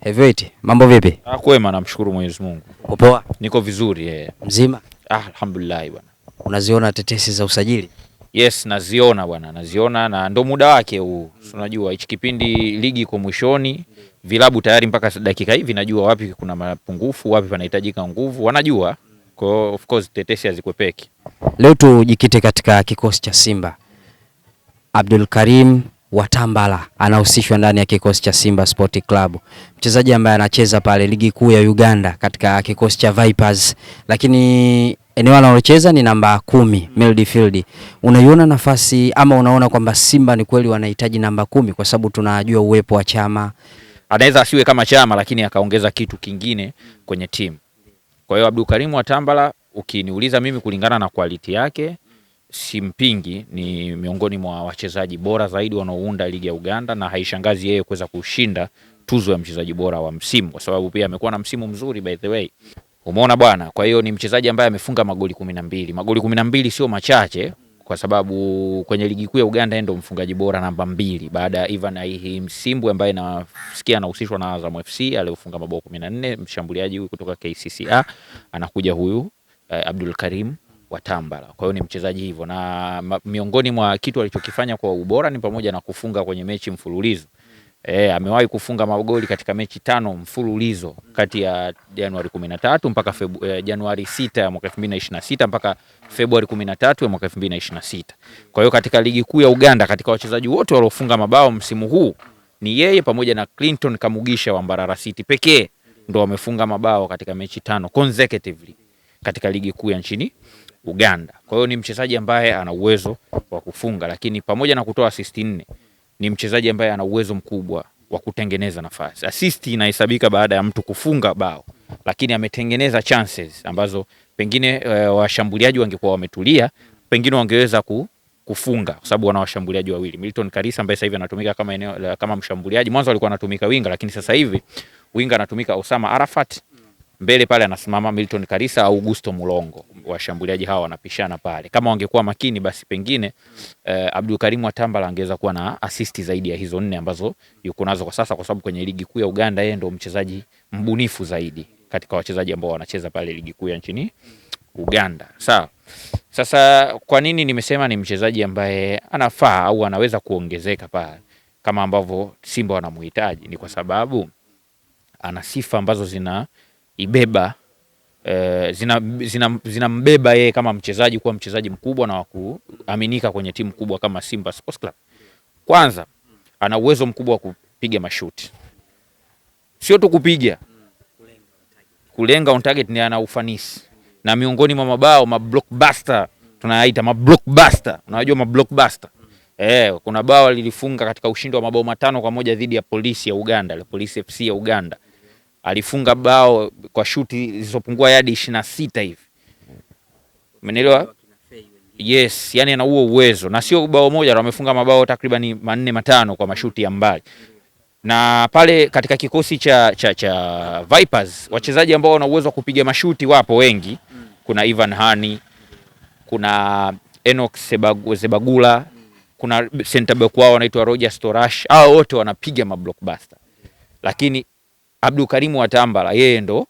Heavyweight, mambo vipi? Kwema, namshukuru Mwenyezi Mungu. Uko poa? Niko vizuri Mzima? Alhamdulillah bwana. Unaziona tetesi za usajili? Yes, naziona bwana, naziona na ndo muda wake huu. Unajua hichi kipindi ligi iko mwishoni, vilabu tayari mpaka dakika hivi najua wapi kuna mapungufu, wapi panahitajika nguvu, wanajua. Kwa of course tetesi hazikwepeki. Leo tujikite katika kikosi cha Simba. Abdulkarim Watambala anahusishwa ndani ya kikosi cha Simba Sport Club. Mchezaji ambaye anacheza pale ligi kuu ya Uganda katika kikosi cha Vipers, lakini eneo analocheza ni namba 10 midfield. Unaiona nafasi ama unaona kwamba Simba ni kweli wanahitaji namba 10 kwa sababu tunajua uwepo wa Chama. Anaweza asiwe kama Chama lakini akaongeza kitu kingine kwenye timu. Kwa hiyo Abdulkarim Watambala ukiniuliza mimi kulingana na quality yake simpingi, ni miongoni mwa wachezaji bora zaidi wanaounda ligi ya Uganda na haishangazi yeye kuweza kushinda tuzo ya mchezaji bora wa msimu kwa sababu pia amekuwa na msimu mzuri by the way. Umeona bwana, kwa hiyo ni mchezaji ambaye amefunga magoli 12. Magoli 12 sio machache kwa sababu kwenye ligi kuu ya Uganda yeye ndo mfungaji bora namba 2 baada ya Ivan Msimbu ambaye nasikia anahusishwa na Azam FC aliyofunga mabao 14, mshambuliaji huyu kutoka KCCA, anakuja huyu Abdulkarim Watambala. Kwa hiyo ni mchezaji hivyo na miongoni mwa kitu alichokifanya kwa ubora ni pamoja na kufunga kwenye mechi mfululizo. Amewahi kufunga magoli katika mechi 5 mfululizo kati ya Januari 13 mpaka Januari 6 ya mwaka 2026 mpaka Februari 13 ya mwaka 2026. Kwa hiyo katika ligi kuu ya Uganda katika wachezaji wote waliofunga mabao msimu huu ni yeye pamoja na Clinton Kamugisha wa Mbarara City pekee ndio wamefunga mabao katika mechi 5 consecutively katika ligi kuu ya nchini Uganda. Kwa hiyo ni mchezaji ambaye ana uwezo wa kufunga, lakini pamoja na kutoa assist 4 ni mchezaji ambaye ana uwezo mkubwa wa kutengeneza nafasi. Assist inahesabika baada ya mtu kufunga bao, lakini ametengeneza chances ambazo pengine washambuliaji wangekuwa wametulia, pengine wangeweza kufunga kwa sababu wana washambuliaji wawili. Milton Karisa ambaye sasa hivi anatumika kama mshambuliaji, mwanzo alikuwa anatumika winga, lakini sasa hivi winga anatumika Osama Arafat. Mbele pale anasimama Milton Karisa au Augusto Mulongo. Washambuliaji hawa wanapishana pale. Kama wangekuwa makini basi pengine Abdulkarim Watambala angeweza kuwa na assist zaidi ya hizo 4 ambazo yuko nazo kwa sasa, kwa sababu kwenye ligi kuu ya Uganda yeye ndio mchezaji mbunifu zaidi katika wachezaji ambao wanacheza pale ligi kuu ya nchini Uganda. Sawa. Sasa kwa nini nimesema ni mchezaji ambaye anafaa au anaweza kuongezeka pale kama ambavyo Simba wanamhitaji? Ni kwa sababu ana sifa ambazo zinaibeba zinambeba yeye kama mchezaji kuwa mchezaji mkubwa na wa kuaminika kwenye timu kubwa kama Simba Sports Club. Kwanza, ana uwezo mkubwa wa kupiga mashuti. Sio tu kupiga, kulenga on target, ni ana ufanisi. Na miongoni mwa mabao blockbuster, tunayaita blockbuster. Unajua blockbuster? Kuna bao lilifunga katika ushindi wa mabao 5-1 dhidi ya Polisi ya Uganda, Polisi FC ya Uganda. Alifunga bao kwa shuti zilizopungua yadi 26 hivi. Umeelewa? Yes, yani ana huo uwezo. Na sio bao moja, wamefunga mabao takriban 4-5 kwa mashuti ya mbali. Na pale katika kikosi cha Vipers, wachezaji ambao wana uwezo wa kupiga mashuti wapo wengi. Kuna Ivan Hani, kuna Enoch Sebagula, kuna center back wao anaitwa Roger Storash. Hao wote wanapiga blockbuster. Lakini Abdulkarim Watambala yeye ndo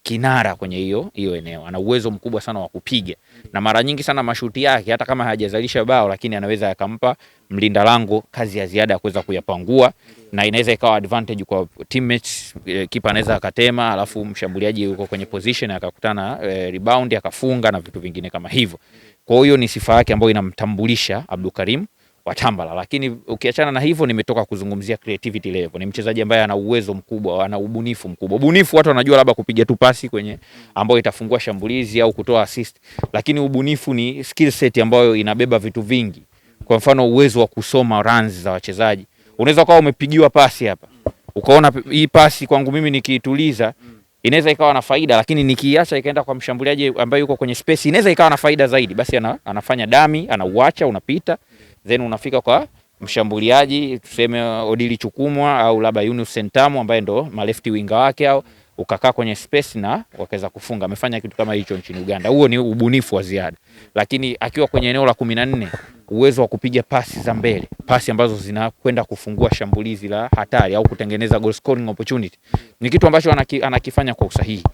kinara kwenye hiyo eneo. Ana uwezo mkubwa sana wa kupiga. Na mara nyingi sana mashuti yake hata kama hajazalisha bao, lakini anaweza akampa mlinda lango kazi ya ziada ya kuweza kuyapangua, na inaweza ikawa advantage kwa teammates. Kipa anaweza akatema, alafu mshambuliaji yuko kwenye position akakutana rebound akafunga na vitu vingine kama hivyo. Kwa hiyo ni sifa yake ambayo inamtambulisha Abdulkarim Watambala. Lakini ukiachana na hivyo, nimetoka kuzungumzia creativity level. Ni mchezaji ambaye ana uwezo mkubwa, ana ubunifu mkubwa. Ubunifu watu wanajua labda kupiga tu pasi kwenye ambayo itafungua shambulizi au kutoa assist, lakini ubunifu ni skill set ambayo inabeba vitu vingi. Kwa mfano uwezo wa kusoma runs za wachezaji. Unaweza kuwa umepigiwa pasi hapa, ukaona hii pasi kwangu mimi nikiituliza inaweza ikawa na faida, lakini nikiacha ikaenda kwa mshambuliaji ambaye yuko kwenye space inaweza ikawa na faida zaidi. Basi anafanya dami, anauacha, unapita, then unafika kwa mshambuliaji tuseme Odili Chukumwa au labda Yunus Sentamu ambaye ndo left winger wake, au ukakaa kwenye space na wakaweza kufunga. Amefanya kitu kama hicho nchini Uganda. Huo ni ubunifu wa ziada. Lakini akiwa kwenye eneo la 14, uwezo wa kupiga pasi za mbele, pasi ambazo zinakwenda kufungua shambulizi la hatari au kutengeneza goal scoring opportunity, ni kitu ambacho anakifanya kwa usahihi.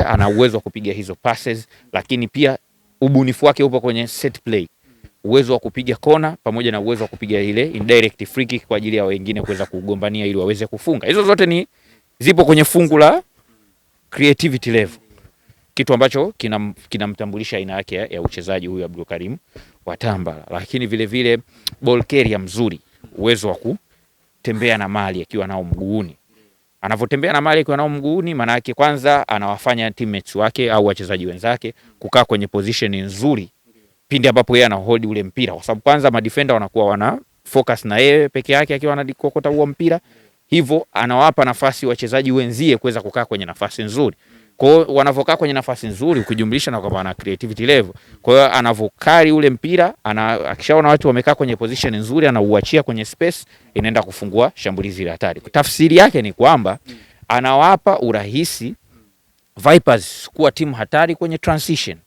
Ana uwezo wa kupiga hizo passes, lakini pia ubunifu wake upo kwenye set play, uwezo wa kupiga kona pamoja na uwezo wa kupiga ile indirect free kick kwa ajili ya wengine kuweza kugombania ili waweze kufunga. Hizo zote zipo kwenye fungu la creativity level, kitu ambacho kinamtambulisha aina yake ya uchezaji huyu Abdulkarim Watambala. Lakini vile vile ball carrier mzuri, uwezo wa kutembea na mali akiwa nao mguuni. Anavotembea na mali akiwa nao mguuni, maana yake kwanza anawafanya teammates wake au wachezaji wenzake kukaa kwenye position nzuri pindi ambapo yeye ana hold ule mpira, kwa sababu kwanza madefender wanakuwa wana focus na yeye peke yake akiwa anadikokota huo mpira, hivyo anawapa nafasi wachezaji wenzie kuweza kukaa kwenye nafasi nzuri. Kwa hiyo wanavokaa kwenye nafasi nzuri ukijumlisha na kwamba ana creativity level, kwa hiyo anavokari ule mpira, akishaona watu wamekaa kwenye position nzuri, anauachia kwenye space, inaenda kufungua shambulizi la hatari. Tafsiri yake ni kwamba anawapa urahisi Vipers kuwa timu hatari kwenye transition,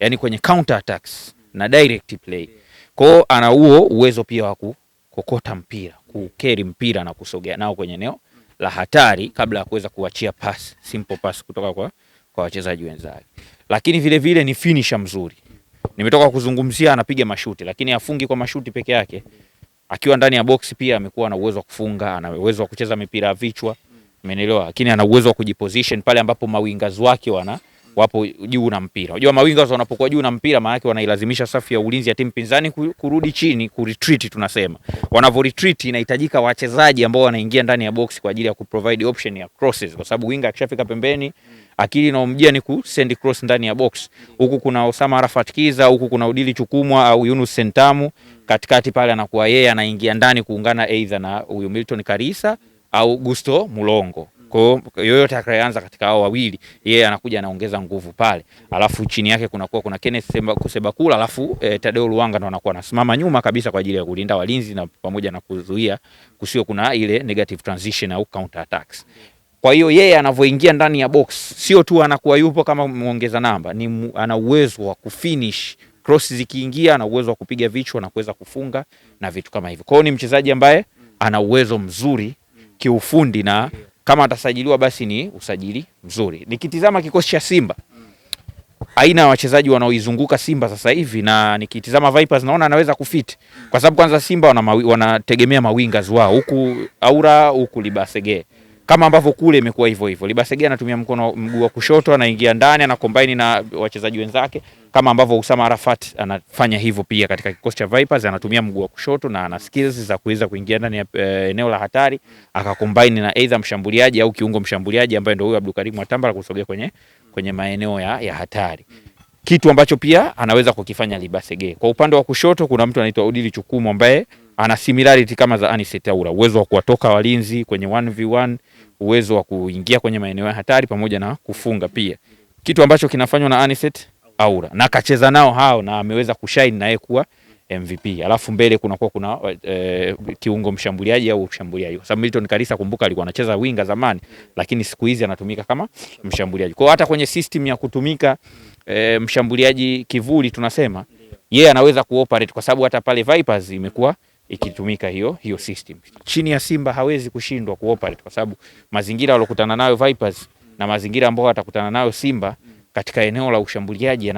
yani kwenye counter attacks na direct play. Kwa hiyo ana huo uwezo pia wa kukokota mpira, kukeri mpira na kusogea nao kwenye eneo la hatari kabla ya kuweza kuachia pass, simple pass kutoka kwa wachezaji wenzake. Lakini vile vile ni finisher mzuri. Nimetoka kuzungumzia anapiga mashuti, lakini afungi kwa mashuti peke yake. Akiwa ndani ya box pia amekuwa na uwezo wa kufunga, ana uwezo wa kucheza mipira ya vichwa, umeelewa? Lakini ana uwezo wa kujiposition pale ambapo mawingers wake wapo juu na mpira. Unajua mawingers wanapokuwa juu na mpira, maana yake wanailazimisha safu ya ulinzi ya timu pinzani kurudi chini, retreat tunasema. Wanavo retreat inahitajika wachezaji ambao wanaingia ndani ya box kwa ajili ya kuprovide option ya crosses, kwa sababu winga akishafika pembeni, akili inaomjia ni kusend cross ndani ya box. Huku kuna Osama Arafat Kiza, huku kuna Udili Chukumwa au Yunus Sentamu, katikati pale anakuwa yeye anaingia ndani kuungana either na huyu Milton Karisa au Gusto Mulongo. Kwa yoyote atakayeanza katika hao wawili, yeye anakuja anaongeza nguvu pale. Alafu chini yake kuna Kenneth Kusebakula, alafu Tadeo Luanga ndo anakuwa anasimama nyuma kabisa kwa ajili ya kulinda walinzi na pamoja na kuzuia kusio kuna ile negative transition au counter attacks. Kwa hiyo yeye anavoingia ndani ya box, sio tu anakuwa yupo kama muongeza namba, ana uwezo wa kufinish cross zikiingia, ana uwezo wa kupiga vichwa na kuweza kufunga na vitu kama hivyo. Kwa hiyo ni mchezaji ambaye ana uwezo mzuri kiufundi, na kama atasajiliwa basi ni usajili mzuri. Nikitizama kikosi cha Simba, aina ya wachezaji wanaoizunguka Simba sasa hivi, na nikitizama Vipers naona anaweza kufit, kwa sababu kwanza Simba wanategemea mawingers wao, huku Aura, huku Libasege. Kama ambavyo kule imekuwa hivyo hivyo. Libasege anatumia mguu wa kushoto, anaingia ndani, ana combine na wachezaji wenzake, kama ambavyo Usama Arafat anafanya hivyo pia katika kikosi cha Vipers, anatumia mguu wa kushoto na ana skills za kuweza kuingia ndani ya eneo la hatari, akacombine na either mshambuliaji au kiungo mshambuliaji ambaye ndio huyo Abdulkarim Watambala, kusogea kwenye maeneo ya hatari. Kitu ambacho pia anaweza kukifanya Libasege. Kwa upande wa kushoto kuna mtu anaitwa Udili Chukumu ambaye ana similarity kama za Anicet Aura, uwezo wa kuwatoka walinzi kwenye 1v1, uwezo wa kuingia kwenye maeneo ya hatari pamoja na kufunga pia, kitu ambacho kinafanywa na Anicet Aura, na kacheza nao hao na ameweza kushine na yeye kuwa MVP. Alafu mbele kuna kiungo mshambuliaji au mshambuliaji, kwa sababu Milton Karisa, kumbuka, alikuwa anacheza winga zamani, lakini siku hizi anatumika kama mshambuliaji. Kwa hata kwenye system ya kutumika mshambuliaji kivuli tunasema, yeye anaweza kuoperate, kwa sababu hata pale Vipers imekuwa ikitumika hiyo system. Chini ya Simba hawezi kushindwa kuoperate, kwa sababu mazingira walokutana nayo Vipers na mazingira ambayo atakutana nayo Simba katika eneo la ushambuliaji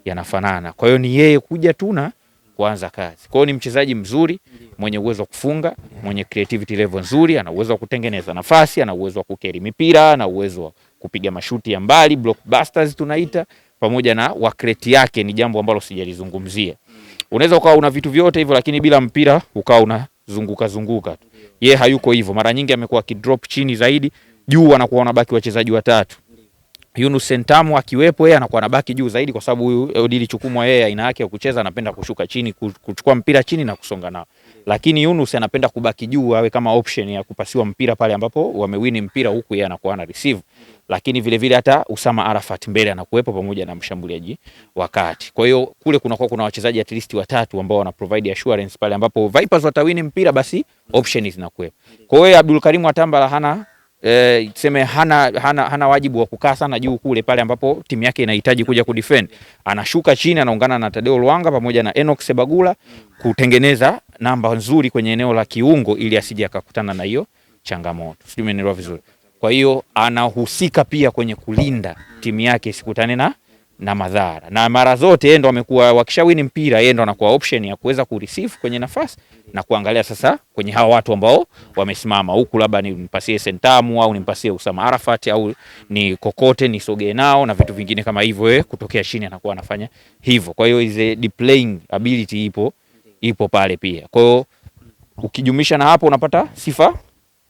yanafanana. Kwa hiyo ni yeye kuja tu na kuanza kazi. Kwa hiyo ni mchezaji mzuri, mwenye uwezo wa kufunga, mwenye creativity level nzuri, ana uwezo wa kutengeneza nafasi, ana uwezo wa kukeri mipira, ana uwezo wa kupiga mashuti ya mbali, blockbusters tunaita, pamoja na wakreti yake ni jambo ambalo sijalizungumzia. Unaweza ukawa una vitu vyote hivyo, lakini bila mpira ukawa unazunguka tu. Yeye hayuko hivyo. Mara nyingi amekuwa kidrop chini zaidi, juu anakuwa anabaki wachezaji watatu. Yunus Sentamu akiwepo, yeye anakuwa anabaki juu zaidi, kwa sababu huyu Odili Chukumwa yeye aina yake ya kucheza anapenda kushuka chini, kuchukua mpira chini na kusonga nao. Lakini Yunus anapenda kubaki juu, awe kama option ya kupasiwa mpira pale ambapo wamewini mpira, huku yeye anakuwa ana receive. Lakini vile vile hata Usama Arafat mbele anakuwepo pamoja na mshambuliaji wakati. Kwa hiyo kule kuna wachezaji at least watatu ambao wana provide assurance pale ambapo Vipers watawini mpira, basi option zinakuwepo. Kwa hiyo Abdulkarim Watambala hana tuseme hana wajibu wa kukaa sana juu kule pale ambapo timu yake inahitaji kuja kudefend. Anashuka chini, anaungana na Tadeo Luanga pamoja na Enoch Sebagula kutengeneza namba nzuri kwenye eneo la kiungo ili asije akakutana na hiyo changamoto. Sijui umenielewa vizuri. Kwa hiyo anahusika pia kwenye kulinda timu yake isikutane na madhara. Na mara zote yeye ndo amekuwa wakishawini mpira, yeye ndo anakuwa option ya kuweza kureceive kwenye nafasi na kuangalia sasa kwenye hawa watu ambao wamesimama huku, labda nimpasie Sentamu au nimpasie Usama Arafat au ni kokote nisogee nao na vitu vingine kama hivyo, kutokea chini anakuwa anafanya hivyo. Kwa hiyo is the playing ability ipo pale pia. Kwa hiyo ukijumisha na hapo unapata sifa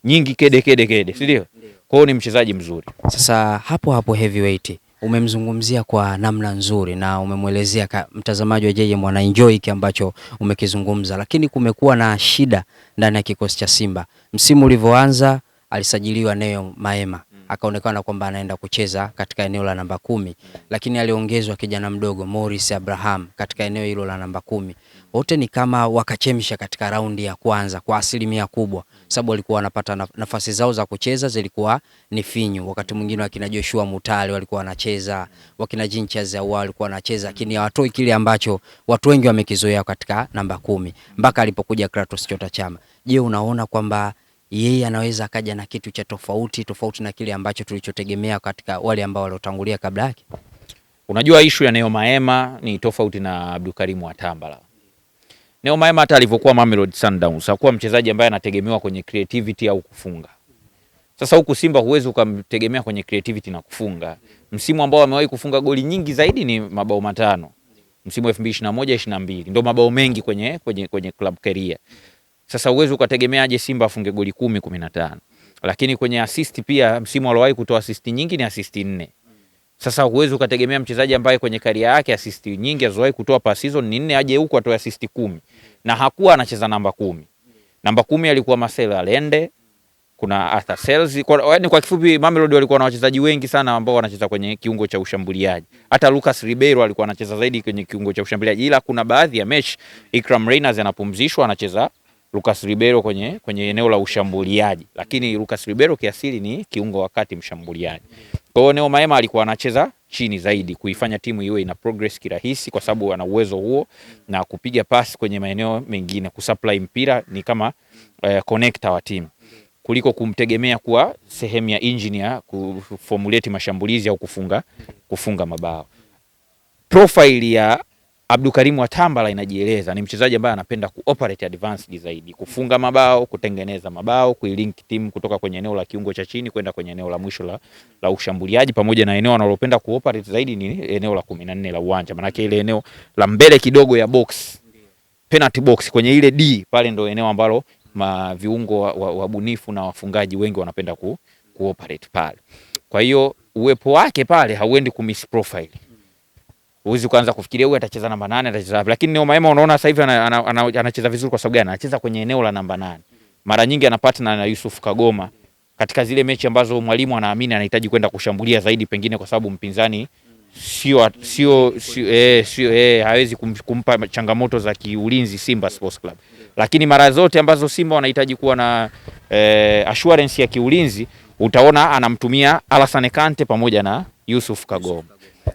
nyingi kede, si ndio? Kwa hiyo ni mchezaji mzuri. Sasa hapo Heavyweight umemzungumzia kwa namna nzuri na umemwelezea mtazamaji wa JM wana enjoy hiki ambacho umekizungumza, lakini kumekuwa na shida ndani ya kikosi cha Simba. Msimu ulivyoanza alisajiliwa Neo Maema, akaonekana kwamba anaenda kucheza katika eneo la namba 10, lakini aliongezwa kijana mdogo Morris Abraham katika eneo hilo la namba 10. Wote ni kama wakachemsha katika raundi ya kwanza kwa asilimia kubwa, sababu walikuwa wanapata nafasi zao za kucheza zilikuwa ni finyu. Wakati mwingine wakina Joshua Mutale walikuwa wanacheza, wakina Jinchaz au walikuwa wanacheza, lakini hawatoi kile ambacho watu wengi wamekizoea katika namba 10 mpaka alipokuja Kratos Chota Chama. Je, unaona kwamba yeye anaweza akaja na kitu cha tofauti na kile ambacho tulichotegemea katika wale ambao waliotangulia kabla yake? Unajua issue ya Neo Maema ni tofauti na Abdulkarim Watambala. Neo Maema hata alivyokuwa Mamelodi Sundowns hakuwa mchezaji ambaye anategemewa kwenye creativity au kufunga. Sasa huku Simba huwezi ukamtegemea kwenye creativity na kufunga. Msimu ambao amewahi kufunga goli nyingi zaidi ni mabao 5. Msimu 2021-22 ndio mabao mengi kwenye club career. Sasa uwezo ukategemeaje Simba afunge goli 10-15. Lakini kwenye assist pia msimu aliwahi kutoa assist nyingi ni assist 4. Sasa uwezo ukategemea mchezaji ambaye kwenye career yake assist nyingi azowahi kutoa per season ni 4 aje huko atoe assist 10. Na hakuwa anacheza namba 10. Namba 10 alikuwa Marcelo Allende, kuna Arthur Sales. Kwa kifupi Mamelodi walikuwa na wachezaji wengi sana ambao wanacheza kwenye kiungo cha ushambuliaji. Hata Lucas Ribeiro alikuwa anacheza zaidi kwenye kiungo cha ushambuliaji. Ila kuna baadhi ya mechi Ikram Reyners anapumzishwa anacheza Lucas Ribeiro kwenye eneo la ushambuliaji, lakini Lucas Ribeiro kiasili ni kiungo wakati mshambuliaji. Kwa hiyo Neo Maema alikuwa anacheza chini zaidi kuifanya timu iwe ina progress kirahisi, kwa sababu ana uwezo huo na kupiga pasi kwenye maeneo mengine, kusupply mpira ni kama connector wa timu kuliko kumtegemea kuwa sehemu ya engineer kuformulate mashambulizi au kufunga mabao. Profile ya Abdulkarim Watambala inajieleza, ni mchezaji ambaye anapenda kuoperate advanced zaidi, kufunga mabao, kutengeneza mabao, kuilink timu kutoka kwenye eneo la kiungo cha chini kwenda kwenye eneo la mwisho la ushambuliaji, pamoja na eneo analopenda kuoperate zaidi ni eneo la 14 la uwanja. Maana ile eneo la mbele kidogo ya box, penalty box kwenye ile D pale ndo eneo ambalo viungo wabunifu na wafungaji wengi wanapenda kuoperate pale. Kwa hiyo uwepo wake pale hauendi kumiss profile. Uwezi kuanza kufikiria huyu atacheza namba 8 atacheza wapi. Lakini Neo Maema unaona sasa hivi anacheza vizuri kwa sababu gani? Anacheza kwenye eneo la namba 8. Mara nyingi anapatana na Yusuf Kagoma katika zile mechi ambazo mwalimu anaamini anahitaji kwenda kushambulia zaidi, pengine kwa sababu mpinzani hawezi kumpa changamoto za kiulinzi Simba Sports Club. Lakini mara zote ambazo Simba wanahitaji kuwa na assurance ya kiulinzi, utaona anamtumia Alassane Kante pamoja na Yusuf Kagoma.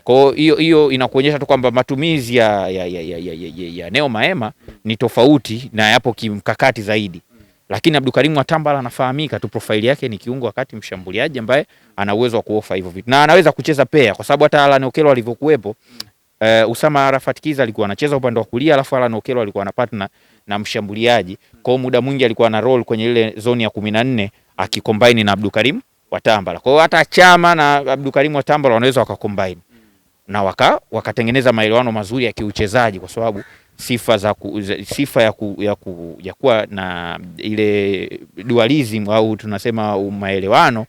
Kwa hiyo inakuonyesha tu kwamba matumizi ya Neo Maema ni tofauti na yapo kimkakati zaidi. Lakini Abdulkarim Watambala anafahamika tu, profile yake ni kiungo wakati mshambuliaji ambaye ana uwezo wa kuofa hivyo vitu. Na anaweza kucheza pair kwa sababu hata Alan Okello alivyokuepo, Usama Arafat Kiza alikuwa anacheza upande wa kulia, alafu Alan Okello alikuwa anapata na mshambuliaji. Kwa muda mwingi alikuwa ana roll kwenye ile zone ya 14 akicombine na Abdulkarim Watambala. Kwa hiyo hata Chama na Abdulkarim Watambala wanaweza wakacombine na wakatengeneza maelewano mazuri ya kiuchezaji, kwa sababu sifa ya kuwa na ile dualism au tunasema maelewano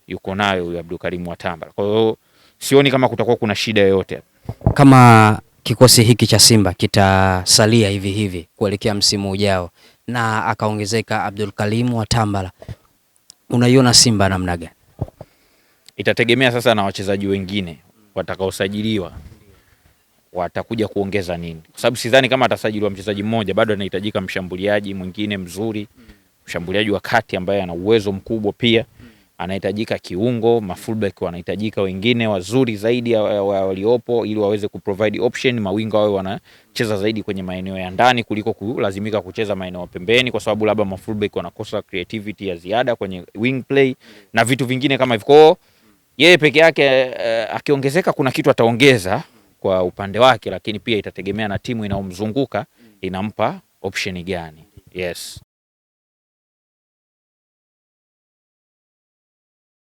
yuko nayo huyu Abdulkarim Watambala. Kwa hiyo sioni kama kutakuwa kuna shida yoyote. Kama kikosi hiki cha Simba kitasalia hivi kuelekea msimu ujao na akaongezeka Abdulkarim Watambala, unaiona Simba namna gani? Itategemea sasa na wachezaji wengine watakaosajiliwa watakuja kuongeza nini, kwa sababu sidhani kama atasajiliwa mchezaji mmoja, bado anahitajika mshambuliaji mwingine mzuri, mshambuliaji wa kati ambaye ana uwezo mkubwa pia. anahitajika kiungo, mafullback wanahitajika wengine wazuri zaidi waliopo ili waweze kuprovide option, mawinga wao wanacheza zaidi kwenye maeneo ya ndani kuliko kulazimika kucheza maeneo pembeni, kwa sababu labda mafullback wanakosa creativity ya ziada kwenye wing play na vitu vingine kama hivyo. Kwa yeye peke yake akiongezeka kuna kitu ataongeza kwa upande wake, lakini pia itategemea na timu inayomzunguka inampa option gani. Yes.